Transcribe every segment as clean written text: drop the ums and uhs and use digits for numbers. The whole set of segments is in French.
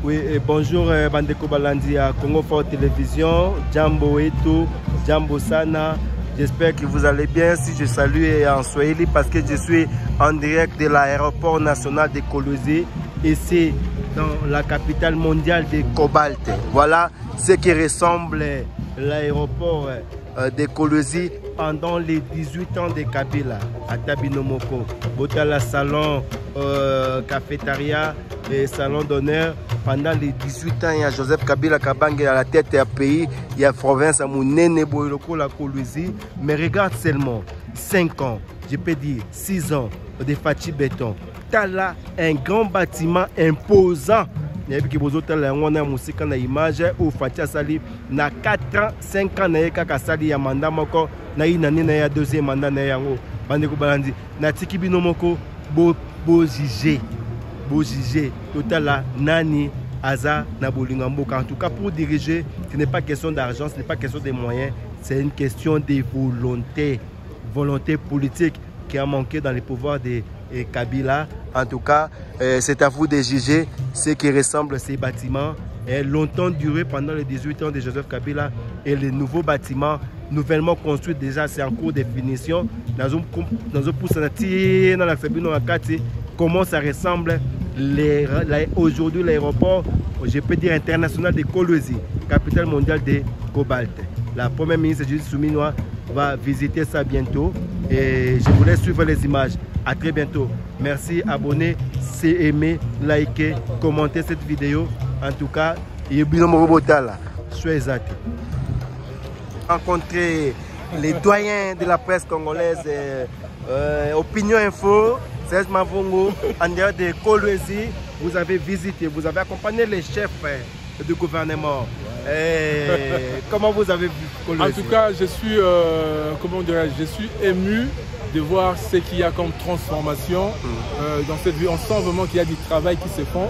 Oui, et bonjour Bandeko Balandi à Congo Fort Télévision, Jambo Eto, Jambo Sana. J'espère que vous allez bien. Si je salue en Swahili parce que je suis en direct de l'aéroport national de Kolwezi et c'est dans la capitale mondiale de Cobalt. Voilà ce qui ressemble l'aéroport de Kolwezi pendant les 18 ans de Kabila à Tabinomoko. Botala salon, cafétéria et salon d'honneur. Pendant les 18 ans, il y a Joseph Kabila Kabange à la tête du pays, il y a province à Mounene Boyoloko la Kolwezi. Mais regarde seulement 5 ans, je peux dire 6 ans de Fachi Béton. Tala, un grand bâtiment imposant. Il y a qui vous autres là, on a musique na image au Fatia Sali na 4 ans, 5 ans na yeka Sali ya mandat moko na inani na ya deuxième mandat na yango bandeko balandi na tiki binomoko bo jugé total là nani aza na bolinga mboka. En tout cas pour diriger, ce n'est pas question d'argent, ce n'est pas question de moyens, c'est une question de volonté politique qui a manqué dans les pouvoirs de Kabila. En tout cas, c'est à vous de juger ce qui ressemble à ces bâtiments. Longtemps duré pendant les 18 ans de Joseph Kabila et les nouveaux bâtiments nouvellement construits déjà, c'est en cours de finition. Comment ça ressemble aujourd'hui l'aéroport, je peux dire international de Kolwezi, capitale mondiale de Cobalt. La première ministre Judith Souminoa va visiter ça bientôt et je vous laisse suivre les images. À très bientôt. Merci, abonnez, aimez, likez, commentez cette vidéo. En tout cas, rencontrer les doyens de la presse congolaise, Opinion Info, Serge Mavongo, en dehors de Kolwezi. Vous avez visité, vous avez accompagné les chefs du gouvernement. Comment vous avez vu Kolwezi? En tout cas, je suis, comment dirais-je, je suis ému de voir ce qu'il y a comme transformation dans cette vie. On sent vraiment qu'il y a du travail qui se fait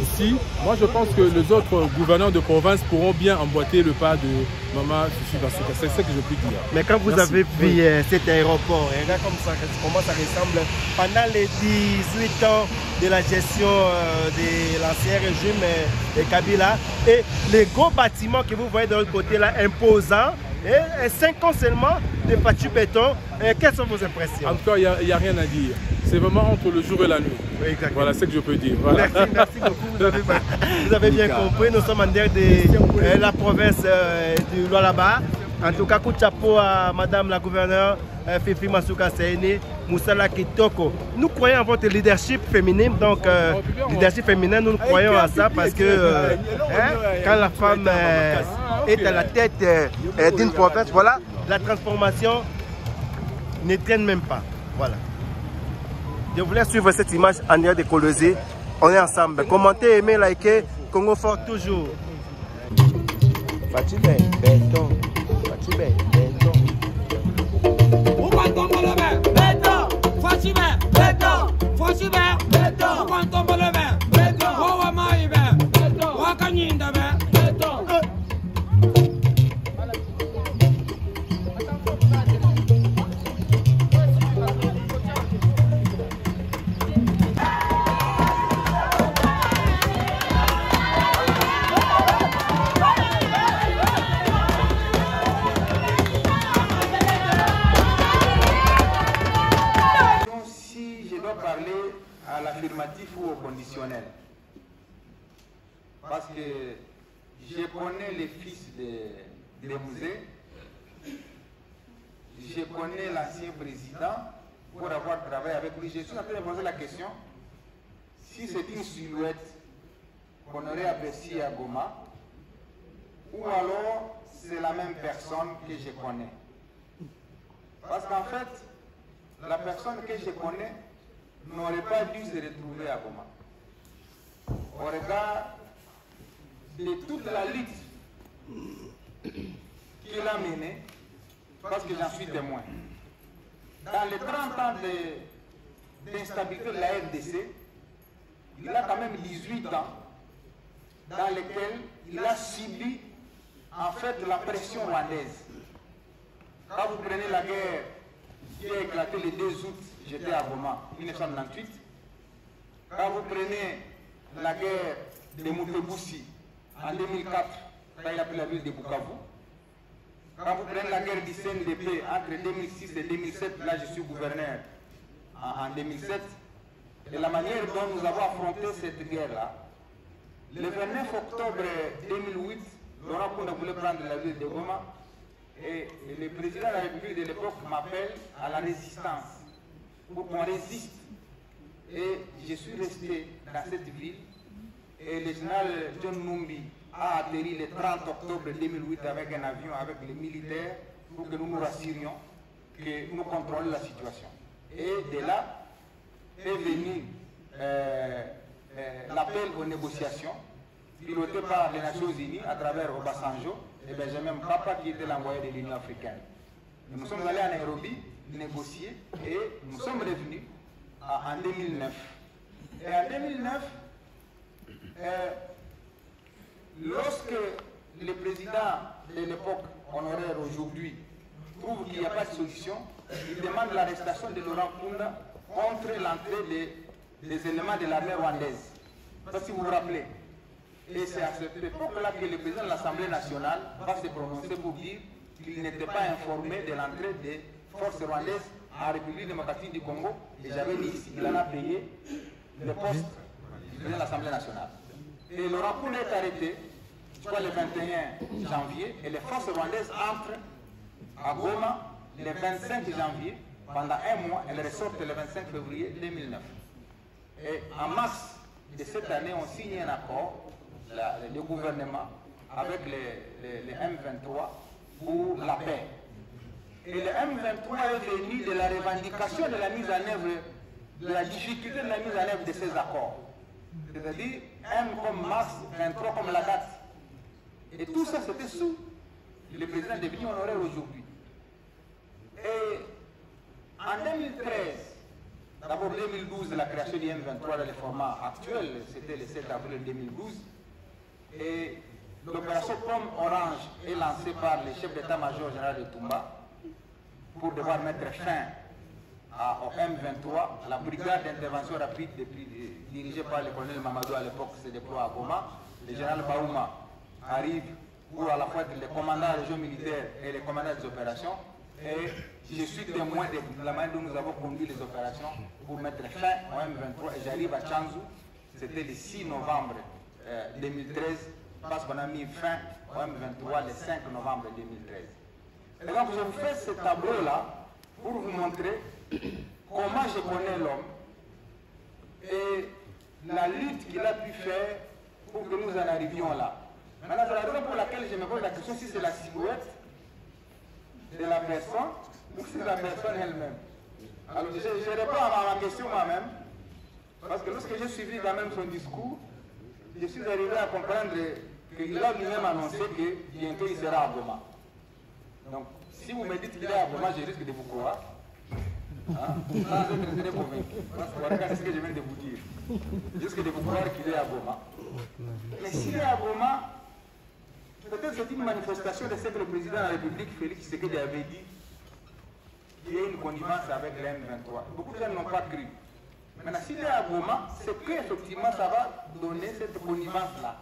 ici. Moi, je pense que les autres gouverneurs de province pourront bien emboîter le pas de Maman Fifi Basuka. C'est ce que je peux dire. Mais quand vous avez vu cet aéroport, regarde comment ça ressemble pendant les 18 ans de la gestion de l'ancien régime de Kabila et les gros bâtiments que vous voyez de l'autre côté là, imposants, et 5 ans seulement de Fachi Béton. Quelles sont vos impressions? En tout cas, il n'y a rien à dire. C'est vraiment entre le jour et la nuit. Oui, voilà ce que je peux dire. Voilà. Merci beaucoup. Vous avez bien compris. Nous sommes en dehors de la province du Lualaba. En tout cas, coup de chapeau à Madame la gouverneure Fifi Masuka Seyni, Moussala Kitoko. Nous croyons en votre leadership féminin. Donc, leadership féminin, nous croyons à ça parce que quand la femme est à la tête d'une province, voilà, la transformation ne traîne même pas. Voilà. Je voulais suivre cette image en dehors de Kolwezi. On est ensemble. Commentez, aimez, likez. Congo Fort toujours. Fachi Béton. Fachi Béton. Fachi à l'affirmatif ou au conditionnel. Parce que je connais les fils de musées, je connais l'ancien président pour avoir travaillé avec lui. Je suis en train de poser la question, si c'est une silhouette qu'on aurait appréciée à Goma, ou alors c'est la même personne que je connais. Parce qu'en fait, la personne que je connais n'aurait pas dû se retrouver à Goma. Au regard de toute la lutte qu'il a menée, parce que j'en suis témoin. Dans les 30 ans d'instabilité de la RDC, il a quand même 18 ans dans lesquels il a subi en fait la pression rwandaise. Quand vous prenez la guerre qui a éclaté le 2 août, j'étais à Goma, 1998. Quand vous prenez la guerre de Mouteboussi en 2004, quand il a pris la ville de Bukavu. Quand vous prenez la guerre du CNDP entre 2006 et 2007, là je suis gouverneur en 2007, et la manière dont nous avons affronté cette guerre-là, le 29 octobre 2008, Laurent Nkunda voulait prendre la ville de Goma, et le président de la République de l'époque m'appelle à la résistance, pour qu'on résiste. Et je suis resté dans cette ville, et le général John Numbi a atterri le 30 octobre 2008 avec un avion, avec les militaires, pour que nous nous rassurions que nous contrôlions la situation. Et de là est venu l'appel aux négociations, piloté par les Nations Unies à travers Obasanjo et Benjamin Mkapa qui était l'envoyé de l'Union africaine. Nous sommes allés à Nairobi négocier et nous sommes revenus en 2009. Et en 2009, lorsque le président de l'époque, honoraire aujourd'hui, trouve qu'il n'y a pas de solution, il demande l'arrestation de Laurent Nkunda contre l'entrée des éléments de l'armée rwandaise. Je ne sais pas si vous vous rappelez. Et c'est à cette époque-là que le président de l'Assemblée nationale va se prononcer pour dire qu'il n'était pas informé de l'entrée des forces rwandaises en République démocratique du Congo. Et j'avais dit ici qu'il en a payé le poste du président de l'Assemblée nationale. Et Laurent Nkunda est arrêté, je crois, le 21 janvier, et les forces rwandaises entrent à Goma le 25 janvier. Pendant un mois, elles ressortent le 25 février 2009. Et en mars de cette année, on signe un accord, le gouvernement, avec les M23 pour la paix. Et le M23 est venu de la revendication de la mise en œuvre, de la difficulté de la mise en œuvre de ces accords. C'est-à-dire M comme mars, 23 comme la date. Et tout ça, c'était sous le président devenu honoraire aujourd'hui. Et en 2013, d'abord 2012, la création du M23 dans le format actuel, c'était le 7 avril 2012. Et l'opération Pomme Orange est lancée par le chef d'état-major général de Toumba pour devoir mettre fin au M23, à la brigade d'intervention rapide dirigée par le colonel Mamadou à l'époque se déploie à Goma. Le général Baouma arrive pour à la fois être le commandant de la région militaire et le commandant des opérations. Et je suis témoin de la manière dont nous avons conduit les opérations pour mettre fin au M23. Et j'arrive à Tchanzu, c'était le 6 novembre 2013, parce qu'on a mis fin au M23 le 5 novembre 2013. Et donc je vous fais ce tableau-là pour vous montrer comment je connais l'homme et la lutte qu'il a pu faire pour que nous en arrivions là. Maintenant, c'est la raison pour laquelle je me pose la question si c'est la silhouette de la personne ou si c'est la personne elle-même. Alors je réponds à ma question moi-même, parce que lorsque j'ai suivi quand même son discours, je suis arrivé à comprendre qu'il a lui-même annoncé que bientôt il sera à Goma. Donc, si vous me dites qu'il est à Goma, je risque de vous croire. Sans être très convaincu. Parce que regardez ce que je viens de vous dire. Je risque de vous croire qu'il est à Goma. Mais s'il est à Goma, peut-être c'est une manifestation de ce que le président de la République, Félix Tshisekedi, avait dit qu'il y a une connivence avec le M23. Beaucoup de gens n'ont pas cru. Maintenant, s'il est à Goma, c'est qu'effectivement ça va donner cette connivence-là.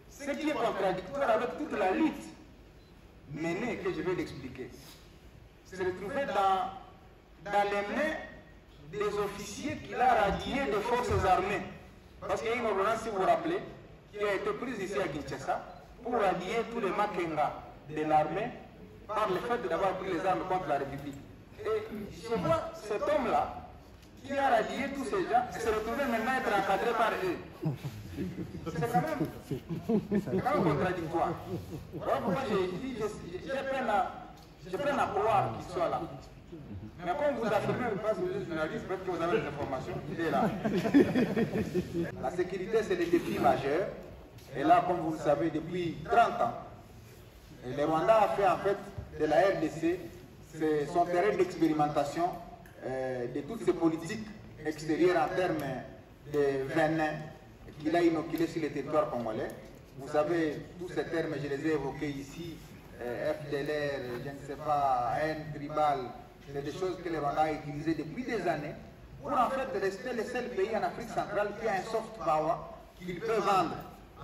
Ce qui est contradictoire avec toute la lutte menée, que je vais l'expliquer. C'est retrouvé dans les mains des officiers qu'il a radiés des forces armées. Parce qu'il y a une ordonnance, si vous vous rappelez, qui a été prise ici à Kinshasa pour radier tous les Makenga de l'armée par le fait d'avoir pris les armes contre la République. Et je vois cet homme-là qui a radié tous ces gens et se retrouver maintenant être encadré par eux. C'est quand même contradictoire. Voilà pourquoi j'ai peine à croire qu'il soit là. Mais comme vous affirmez, parce que vous êtes journaliste, peut-être que vous avez des informations, il est là. La sécurité, c'est le défi majeur. Et là, comme vous le savez, depuis 30 ans, le Rwanda a fait en fait de la RDC son terrain d'expérimentation de toutes ces politiques extérieures en termes de venin qu'il a inoculé sur le territoire congolais. Vous savez, tous ces termes, je les ai évoqués ici, FDLR, je ne sais pas, haine tribale, c'est des choses que le Rwanda a utilisées depuis des années pour en fait rester le seul pays en Afrique centrale qui a un soft power qu'il peut vendre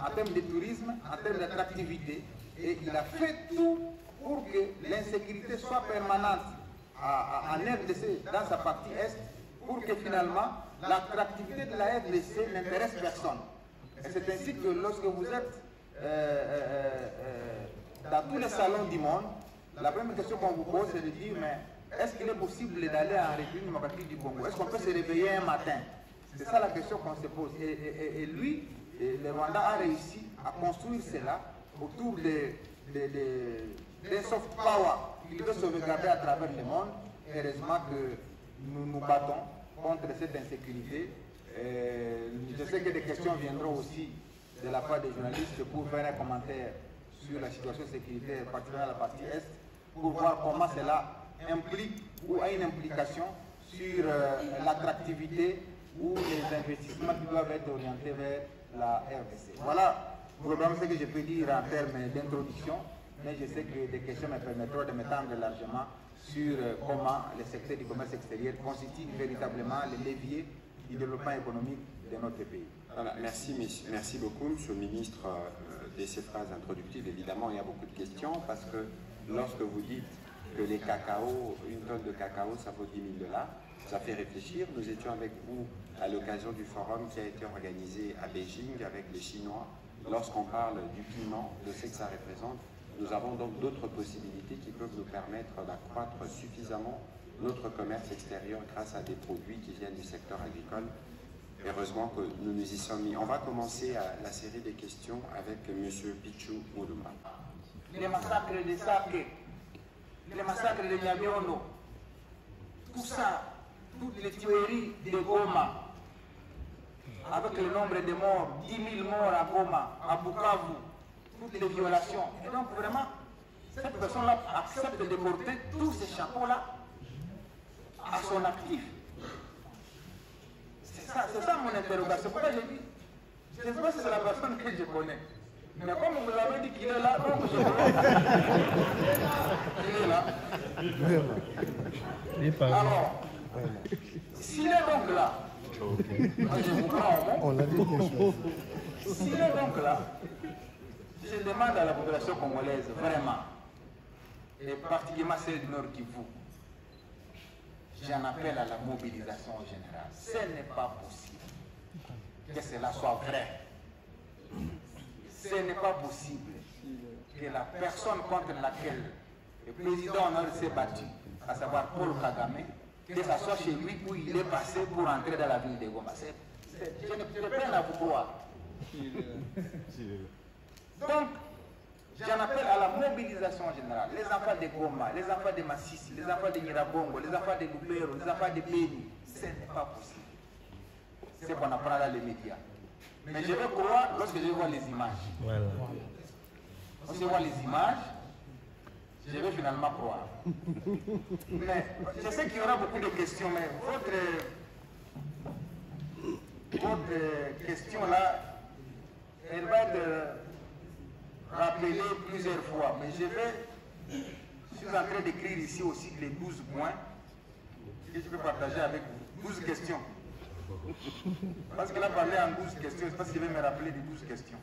en termes de tourisme, en termes d'attractivité. Et il a fait tout pour que l'insécurité soit permanente en RDC, dans sa partie Est, pour que finalement l'attractivité de la RDC n'intéresse personne. Et c'est ainsi que lorsque vous êtes dans tous les salons du monde, la première question qu'on vous pose, c'est de dire, mais est-ce qu'il est possible d'aller en République démocratique du Congo? Est-ce qu'on peut se réveiller un matin? C'est ça la question qu'on se pose. Et lui, le Rwanda a réussi à construire cela autour des soft power qu'il veut sauvegarder à travers le monde. Heureusement que nous nous battons contre cette insécurité. Je sais que des questions viendront aussi de la part des journalistes pour faire un commentaire sur la situation sécuritaire, particulièrement la partie Est, pour voir comment cela implique ou a une implication sur l'attractivité ou les investissements qui doivent être orientés vers la RDC. Voilà probablement ce que je peux dire en termes d'introduction, mais je sais que des questions me permettront de m'étendre largement sur comment le secteur du commerce extérieur constitue véritablement le levier du développement économique de notre pays. Voilà, merci beaucoup, Monsieur le Ministre, de ces phrases introductives. Évidemment, il y a beaucoup de questions parce que lorsque vous dites que les cacao, une tonne de cacao, ça vaut 10 000 $, ça fait réfléchir. Nous étions avec vous à l'occasion du forum qui a été organisé à Beijing avec les Chinois. Lorsqu'on parle du piment, de ce que ça représente, nous avons donc d'autres possibilités qui peuvent nous permettre d'accroître suffisamment notre commerce extérieur grâce à des produits qui viennent du secteur agricole. Heureusement que nous nous y sommes mis. On va commencer la série des questions avec M. Pichu Moulouma. Les massacres de Sake, les massacres de Nyamiono, tout ça, toutes les tueries de Goma, avec le nombre de morts, 10 000 morts à Goma, à Bukavu, toutes les violations. Et donc vraiment, cette personne-là accepte de porter tous ces chapeaux-là à son actif. C'est ça mon interrogation. Pourquoi je dis, je ne sais pas si c'est la personne que je connais. Mais comme vous l'avez dit qu'il est là, donc je il est là. Alors, s'il est donc là, je vous prends au mot. S'il est donc là, je demande à la population congolaise, vraiment, et particulièrement celle du Nord Kivu, j'en appelle à la mobilisation générale. Ce n'est pas possible que cela soit vrai. Ce n'est pas possible que la personne contre laquelle le président s'est battu, à savoir Paul Kagame, que ce soit chez lui où il est passé pour entrer dans la ville de Goma. Je ne peux pas vous croire. Donc, j'en appelle à la mobilisation générale. Les enfants de Goma, les enfants de Massissi, les enfants de Nyiragongo, les enfants de Lubero, les enfants de Beni, ce n'est pas possible. C'est ce qu'on apprend dans les médias. Mais je vais croire lorsque je vois les images. Voilà. Lorsque je vois les images, je vais finalement croire. Mais je sais qu'il y aura beaucoup de questions, mais votre question là, elle va être rappelée plusieurs fois. Mais je suis en train d'écrire ici aussi les 12 points que je peux partager avec vous. 12 questions. Parce qu'il a parlé en 12 questions, je ne sais pas si je vais me rappeler des 12 questions.